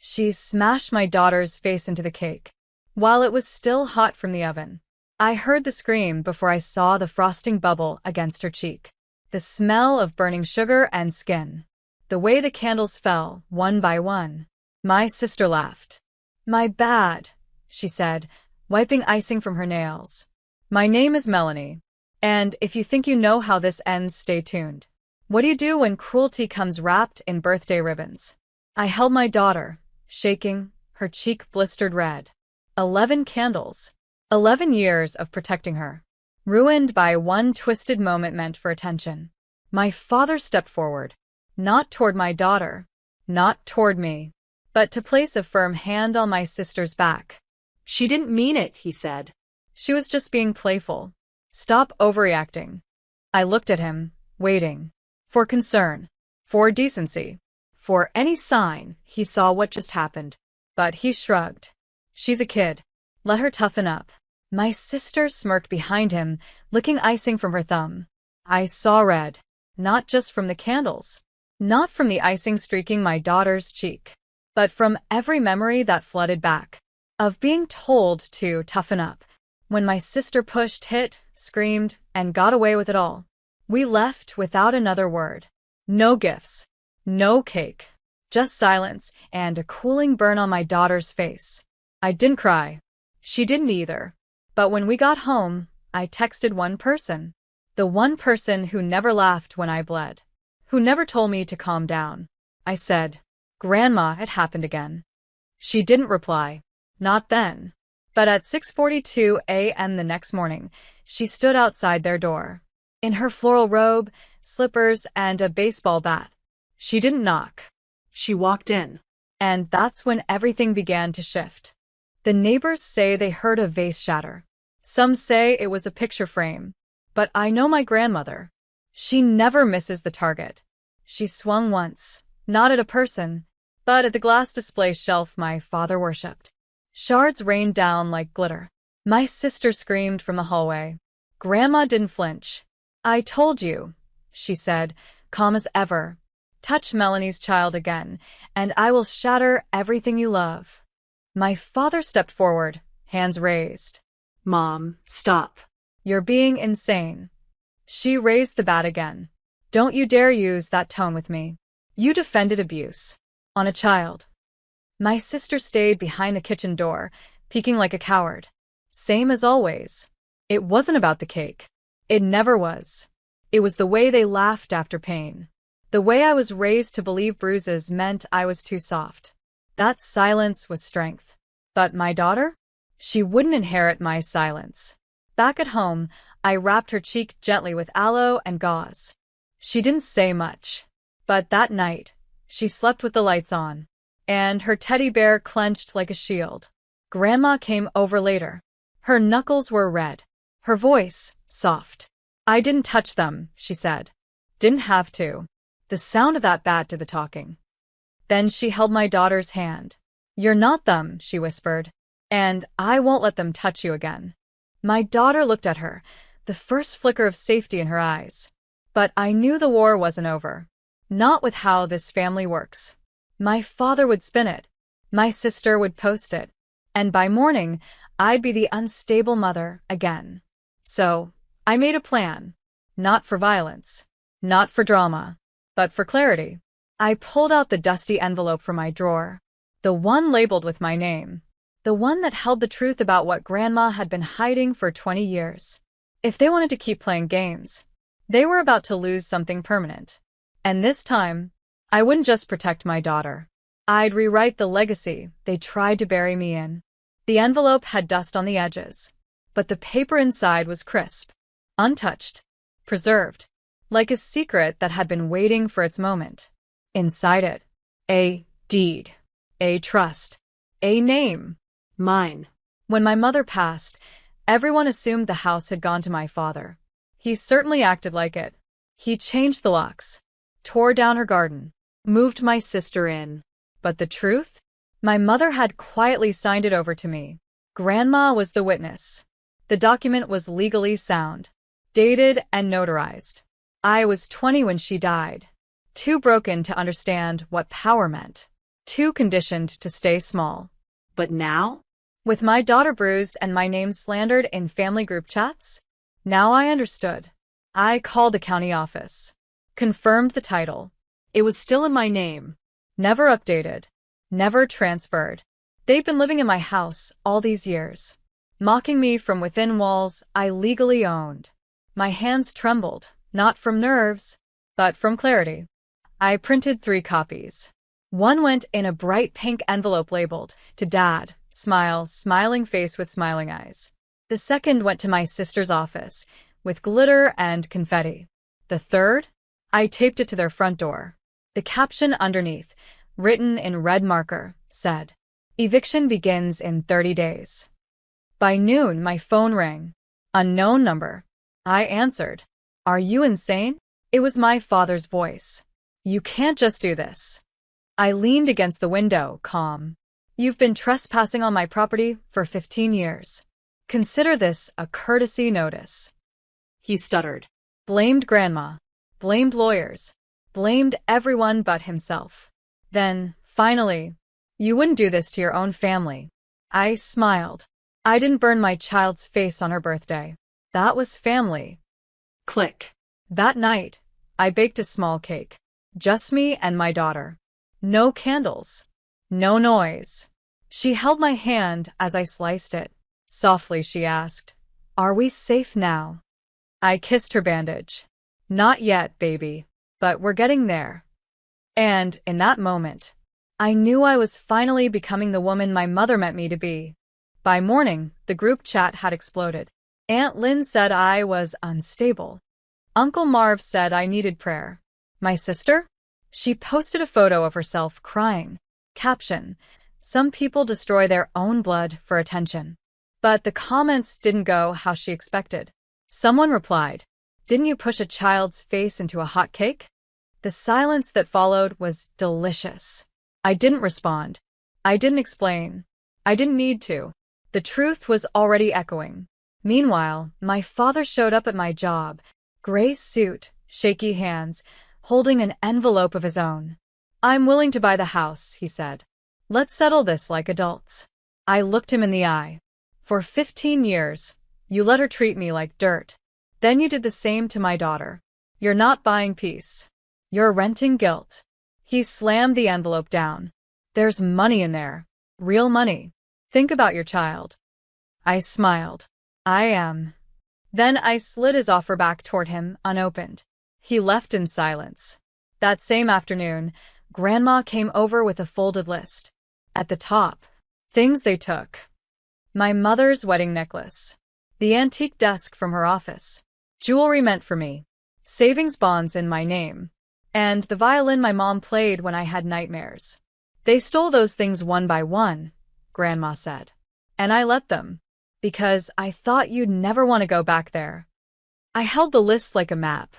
She smashed my daughter's face into the cake, while it was still hot from the oven. I heard the scream before I saw the frosting bubble against her cheek. The smell of burning sugar and skin. The way the candles fell, one by one. My sister laughed. "My bad," she said, wiping icing from her nails. "My name is Melanie. And if you think you know how this ends, stay tuned. What do you do when cruelty comes wrapped in birthday ribbons?" I held my daughter, shaking, her cheek blistered red. 11 candles. 11 years of protecting her. Ruined by one twisted moment meant for attention. My father stepped forward. Not toward my daughter. Not toward me. But to place a firm hand on my sister's back. "She didn't mean it," he said. "She was just being playful. Stop overreacting." I looked at him, waiting. For concern. For decency. For any sign he saw what just happened. But he shrugged. "She's a kid. Let her toughen up." My sister smirked behind him, licking icing from her thumb. I saw red. Not just from the candles. Not from the icing streaking my daughter's cheek. But from every memory that flooded back. Of being told to toughen up. When my sister pushed, hit, screamed, and got away with it all. We left without another word. No gifts. No cake. Just silence and a cooling burn on my daughter's face. I didn't cry. She didn't either. But when we got home, I texted one person. The one person who never laughed when I bled. Who never told me to calm down. I said, "Grandma, it happened again." She didn't reply. Not then. But at 6:42 a.m. the next morning, she stood outside their door. In her floral robe, slippers, and a baseball bat. She didn't knock. She walked in. And that's when everything began to shift. The neighbors say they heard a vase shatter. Some say it was a picture frame. But I know my grandmother. She never misses the target. She swung once, not at a person, but at the glass display shelf my father worshipped. Shards rained down like glitter. My sister screamed from the hallway. Grandma didn't flinch. "I told you," she said, calm as ever. "Touch Melanie's child again, and I will shatter everything you love." My father stepped forward, hands raised. "Mom, stop. You're being insane." She raised the bat again. "Don't you dare use that tone with me. You defended abuse. On a child." My sister stayed behind the kitchen door, peeking like a coward. Same as always. It wasn't about the cake. It never was. It was the way they laughed after pain. The way I was raised to believe bruises meant I was too soft. That silence was strength. But my daughter? She wouldn't inherit my silence. Back at home, I wrapped her cheek gently with aloe and gauze. She didn't say much. But that night, she slept with the lights on. And her teddy bear clenched like a shield. Grandma came over later. Her knuckles were red. Her voice, soft. "I didn't touch them," she said. "Didn't have to." The sound of that bat did the talking. Then she held my daughter's hand. "You're not them," she whispered. "And I won't let them touch you again." My daughter looked at her, the first flicker of safety in her eyes. But I knew the war wasn't over. Not with how this family works. My father would spin it. My sister would post it. And by morning, I'd be the unstable mother again. So, I made a plan. Not for violence. Not for drama. But for clarity. I pulled out the dusty envelope from my drawer. The one labeled with my name. The one that held the truth about what Grandma had been hiding for 20 years. If they wanted to keep playing games, they were about to lose something permanent. And this time, I wouldn't just protect my daughter. I'd rewrite the legacy they tried to bury me in. The envelope had dust on the edges, but the paper inside was crisp, untouched, preserved, like a secret that had been waiting for its moment. Inside it, a deed, a trust, a name. Mine. When my mother passed, everyone assumed the house had gone to my father. He certainly acted like it. He changed the locks, tore down her garden, moved my sister in. But the truth? My mother had quietly signed it over to me. Grandma was the witness. The document was legally sound, dated and notarized. I was 20 when she died, too broken to understand what power meant. too conditioned to stay small. But now? With my daughter bruised and my name slandered in family group chats? Now I understood. I called the county office. Confirmed the title. It was still in my name. Never updated. Never transferred. They've been living in my house all these years, mocking me from within walls I legally owned. My hands trembled, not from nerves, but from clarity. I printed 3 copies. One went in a bright pink envelope labeled, "To Dad, smile, smiling face with smiling eyes." The second went to my sister's office, with glitter and confetti. The third? I taped it to their front door. The caption underneath, written in red marker, said, "Eviction begins in 30 days." By noon, my phone rang. Unknown number. I answered. "Are you insane?" It was my father's voice. "You can't just do this." I leaned against the window, calm. "You've been trespassing on my property for 15 years. Consider this a courtesy notice." He stuttered. Blamed Grandma. Blamed lawyers. Blamed everyone but himself. Then, finally, "You wouldn't do this to your own family." I smiled. I didn't burn my child's face on her birthday. That was family. Click. That night, I baked a small cake. Just me and my daughter. No candles. No noise. She held my hand as I sliced it. Softly she asked, "Are we safe now?" I kissed her bandage. "Not yet, baby, but we're getting there." And, in that moment, I knew I was finally becoming the woman my mother meant me to be. By morning, the group chat had exploded. Aunt Lynn said I was unstable. Uncle Marv said I needed prayer. My sister? She posted a photo of herself crying. Caption: "Some people destroy their own blood for attention." But the comments didn't go how she expected. Someone replied, "Didn't you push a child's face into a hot cake?" The silence that followed was delicious. I didn't respond. I didn't explain. I didn't need to. The truth was already echoing. Meanwhile, my father showed up at my job, gray suit, shaky hands, holding an envelope of his own. "I'm willing to buy the house," he said. "Let's settle this like adults." I looked him in the eye. "For 15 years, you let her treat me like dirt. Then you did the same to my daughter. You're not buying peace. You're renting guilt." He slammed the envelope down. "There's money in there. Real money. Think about your child." I smiled. "I am." Then I slid his offer back toward him, unopened. He left in silence. That same afternoon, Grandma came over with a folded list. At the top, things they took. My mother's wedding necklace. The antique desk from her office. Jewelry meant for me. Savings bonds in my name. And the violin my mom played when I had nightmares. "They stole those things one by one," Grandma said. "And I let them. Because I thought you'd never want to go back there." I held the list like a map.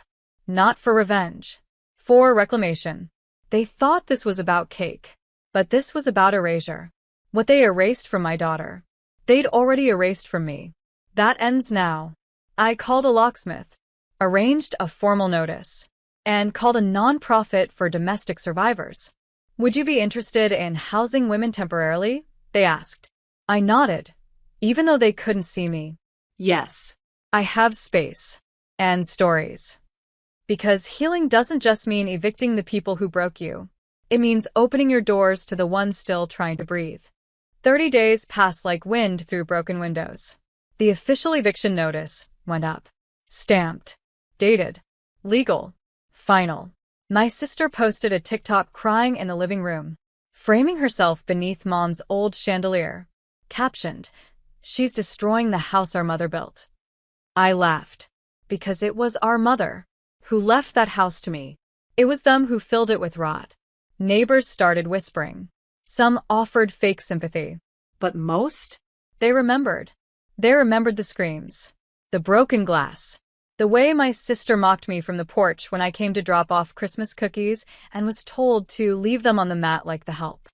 Not for revenge. For reclamation. They thought this was about cake. But this was about erasure. What they erased from my daughter, they'd already erased from me. That ends now. I called a locksmith. Arranged a formal notice. And called a non-profit for domestic survivors. "Would you be interested in housing women temporarily?" they asked. I nodded, even though they couldn't see me. Yes. I have space. And stories. Because healing doesn't just mean evicting the people who broke you. It means opening your doors to the ones still trying to breathe. 30 days passed like wind through broken windows. The official eviction notice went up. Stamped. Dated. Legal. Final. My sister posted a TikTok crying in the living room, framing herself beneath Mom's old chandelier. Captioned, "She's destroying the house our mother built." I laughed. Because it was our mother who left that house to me. It was them who filled it with rot. Neighbors started whispering. Some offered fake sympathy. But most? They remembered. They remembered the screams. The broken glass. The way my sister mocked me from the porch when I came to drop off Christmas cookies and was told to leave them on the mat like the help.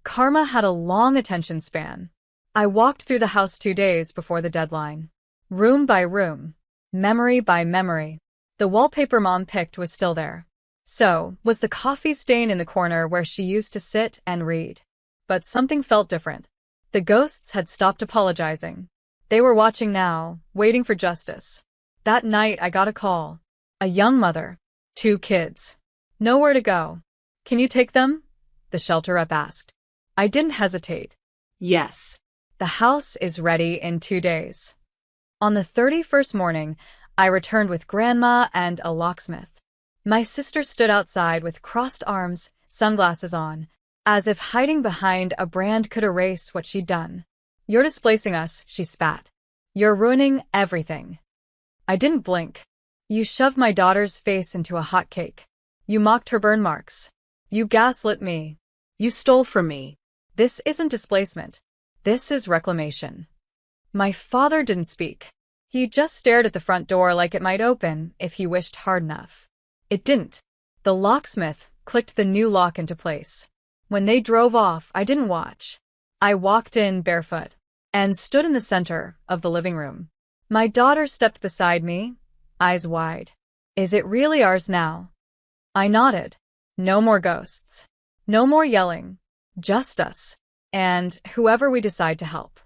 Karma had a long attention span. I walked through the house 2 days before the deadline. Room by room. Memory by memory. The wallpaper Mom picked was still there. So was the coffee stain in the corner where she used to sit and read. But something felt different. The ghosts had stopped apologizing. They were watching now, waiting for justice. That night I got a call. A young mother. 2 kids. Nowhere to go. Can you take them? The shelter rep asked. I didn't hesitate. Yes. The house is ready in 2 days. On the 31st morning, I returned with Grandma and a locksmith. My sister stood outside with crossed arms, sunglasses on, as if hiding behind a brand could erase what she'd done. You're displacing us, she spat. You're ruining everything. I didn't blink. You shoved my daughter's face into a hot cake. You mocked her burn marks. You gaslit me. You stole from me. This isn't displacement. This is reclamation. My father didn't speak. He just stared at the front door like it might open if he wished hard enough. It didn't. The locksmith clicked the new lock into place. When they drove off, I didn't watch. I walked in barefoot and stood in the center of the living room. My daughter stepped beside me, eyes wide. Is it really ours now? I nodded. No more ghosts. No more yelling. Just us. And whoever we decide to help.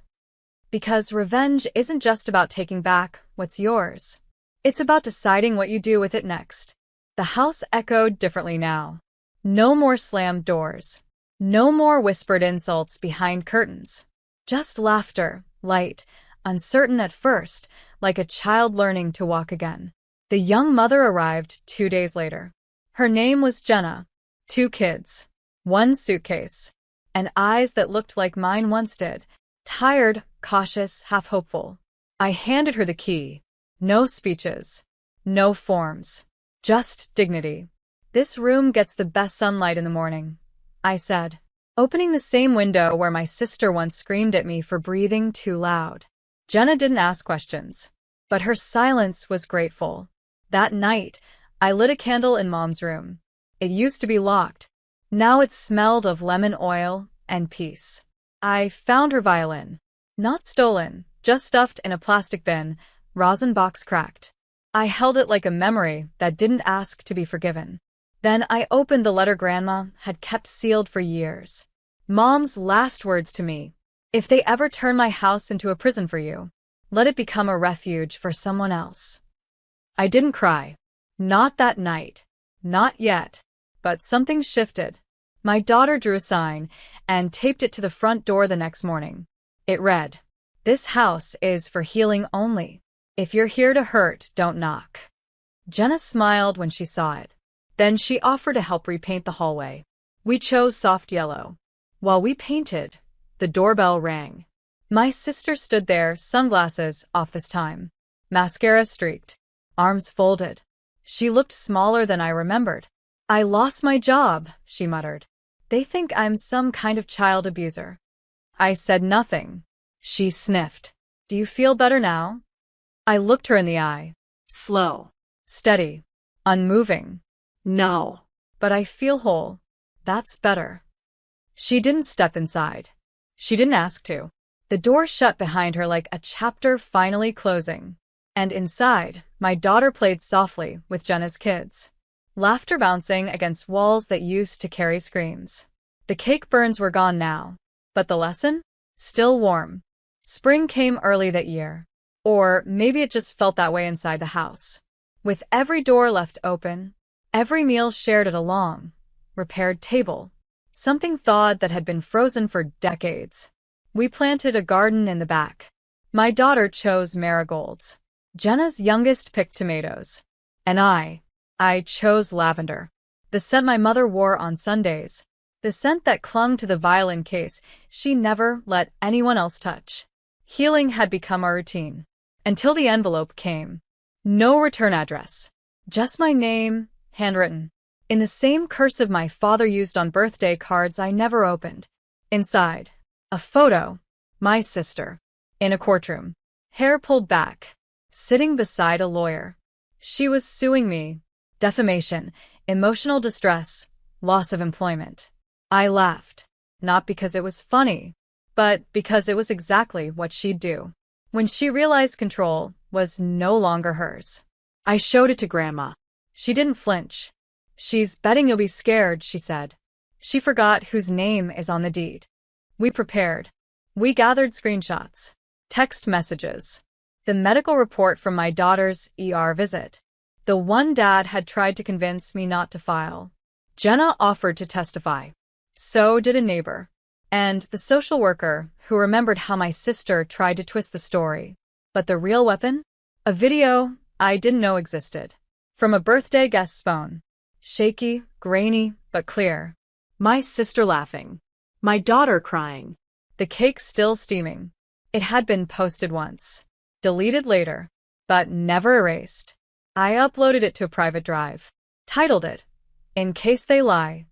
Because revenge isn't just about taking back what's yours. It's about deciding what you do with it next. The house echoed differently now. No more slammed doors. No more whispered insults behind curtains. Just laughter, light, uncertain at first, like a child learning to walk again. The young mother arrived 2 days later. Her name was Jenna. 2 kids. 1 suitcase. And eyes that looked like mine once did. Tired, cautious, half-hopeful. I handed her the key. No speeches. No forms. Just dignity. This room gets the best sunlight in the morning, I said, opening the same window where my sister once screamed at me for breathing too loud. Jenna didn't ask questions, but her silence was grateful. That night, I lit a candle in Mom's room. It used to be locked. Now it smelled of lemon oil and peace. I found her violin. Not stolen, just stuffed in a plastic bin, rosin box cracked. I held it like a memory that didn't ask to be forgiven. Then I opened the letter Grandma had kept sealed for years. Mom's last words to me. If they ever turn my house into a prison for you, let it become a refuge for someone else. I didn't cry. Not that night. Not yet. But something shifted. My daughter drew a sign and taped it to the front door the next morning. It read, "This house is for healing only. If you're here to hurt, don't knock." Jenna smiled when she saw it. Then she offered to help repaint the hallway. We chose soft yellow. While we painted, the doorbell rang. My sister stood there, sunglasses off this time. Mascara streaked. Arms folded. She looked smaller than I remembered. I lost my job, she muttered. They think I'm some kind of child abuser. I said nothing. She sniffed. Do you feel better now? I looked her in the eye. Slow. Steady. Unmoving. No. But I feel whole. That's better. She didn't step inside. She didn't ask to. The door shut behind her like a chapter finally closing. And inside, my daughter played softly with Jenna's kids. Laughter bouncing against walls that used to carry screams. The cake burns were gone now. But the lesson? Still warm. Spring came early that year. Or maybe it just felt that way inside the house. With every door left open, every meal shared at a long, repaired table. Something thawed that had been frozen for decades. We planted a garden in the back. My daughter chose marigolds. Jenna's youngest picked tomatoes. And I chose lavender. The scent my mother wore on Sundays. The scent that clung to the violin case she never let anyone else touch. Healing had become our routine. Until the envelope came. No return address. Just my name, handwritten. In the same cursive my father used on birthday cards I never opened. Inside, a photo. My sister. In a courtroom. Hair pulled back. Sitting beside a lawyer. She was suing me. Defamation, emotional distress, loss of employment. I laughed. Not because it was funny, but because it was exactly what she'd do. When she realized control was no longer hers. I showed it to Grandma. She didn't flinch. She's betting you'll be scared, she said. She forgot whose name is on the deed. We prepared. We gathered screenshots, text messages, the medical report from my daughter's ER visit, the one Dad had tried to convince me not to file. Jenna offered to testify. So did a neighbor. And the social worker, who remembered how my sister tried to twist the story. But the real weapon? A video I didn't know existed. From a birthday guest's phone. Shaky, grainy, but clear. My sister laughing. My daughter crying. The cake still steaming. It had been posted once. Deleted later. But never erased. I uploaded it to a private drive. Titled it, In Case They Lie.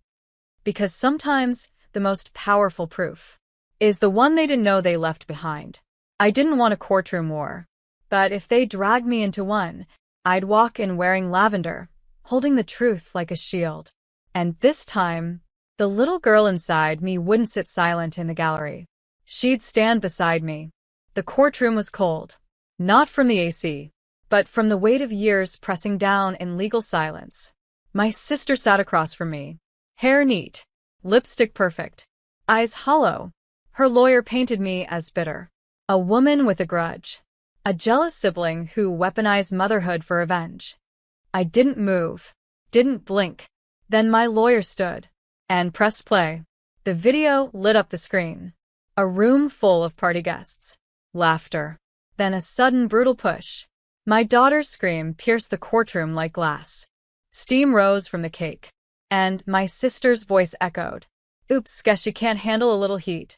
Because sometimes the most powerful proof is the one they didn't know they left behind. I didn't want a courtroom war. But if they dragged me into one, I'd walk in wearing lavender, holding the truth like a shield. And this time, the little girl inside me wouldn't sit silent in the gallery. She'd stand beside me. The courtroom was cold. Not from the AC, but from the weight of years pressing down in legal silence. My sister sat across from me. Hair neat. Lipstick perfect. Eyes hollow. Her lawyer painted me as bitter. A woman with a grudge. A jealous sibling who weaponized motherhood for revenge. I didn't move. Didn't blink. Then my lawyer stood and pressed play. The video lit up the screen. A room full of party guests. Laughter. Then a sudden brutal push. My daughter's scream pierced the courtroom like glass. Steam rose from the cake. And my sister's voice echoed. Oops, guess she can't handle a little heat.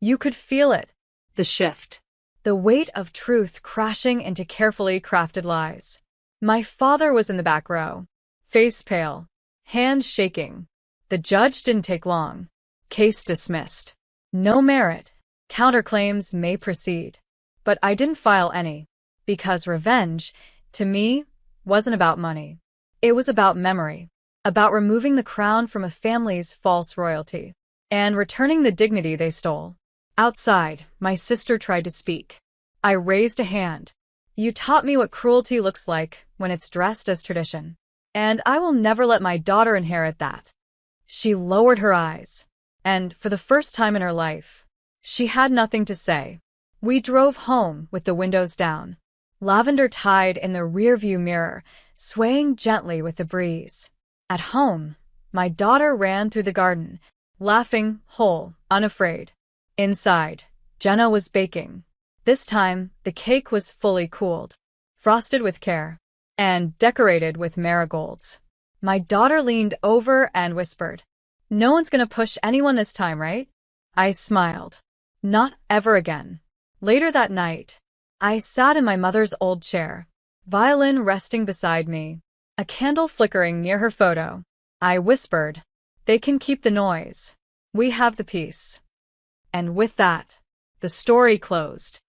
You could feel it. The shift. The weight of truth crashing into carefully crafted lies. My father was in the back row. Face pale. Hands shaking. The judge didn't take long. Case dismissed. No merit. Counterclaims may proceed. But I didn't file any. Because revenge, to me, wasn't about money. It was about memory. About removing the crown from a family's false royalty. And returning the dignity they stole. Outside, my sister tried to speak. I raised a hand. You taught me what cruelty looks like when it's dressed as tradition. And I will never let my daughter inherit that. She lowered her eyes. And for the first time in her life, she had nothing to say. We drove home with the windows down. Lavender tied in the rearview mirror, swaying gently with the breeze. At home, my daughter ran through the garden, laughing, whole, unafraid. Inside, Jenna was baking. This time, the cake was fully cooled, frosted with care, and decorated with marigolds. My daughter leaned over and whispered, "No one's gonna push anyone this time, right?" I smiled. Not ever again. Later that night, I sat in my mother's old chair, violin resting beside me, a candle flickering near her photo. I whispered, "They can keep the noise. We have the peace." And with that, the story closed.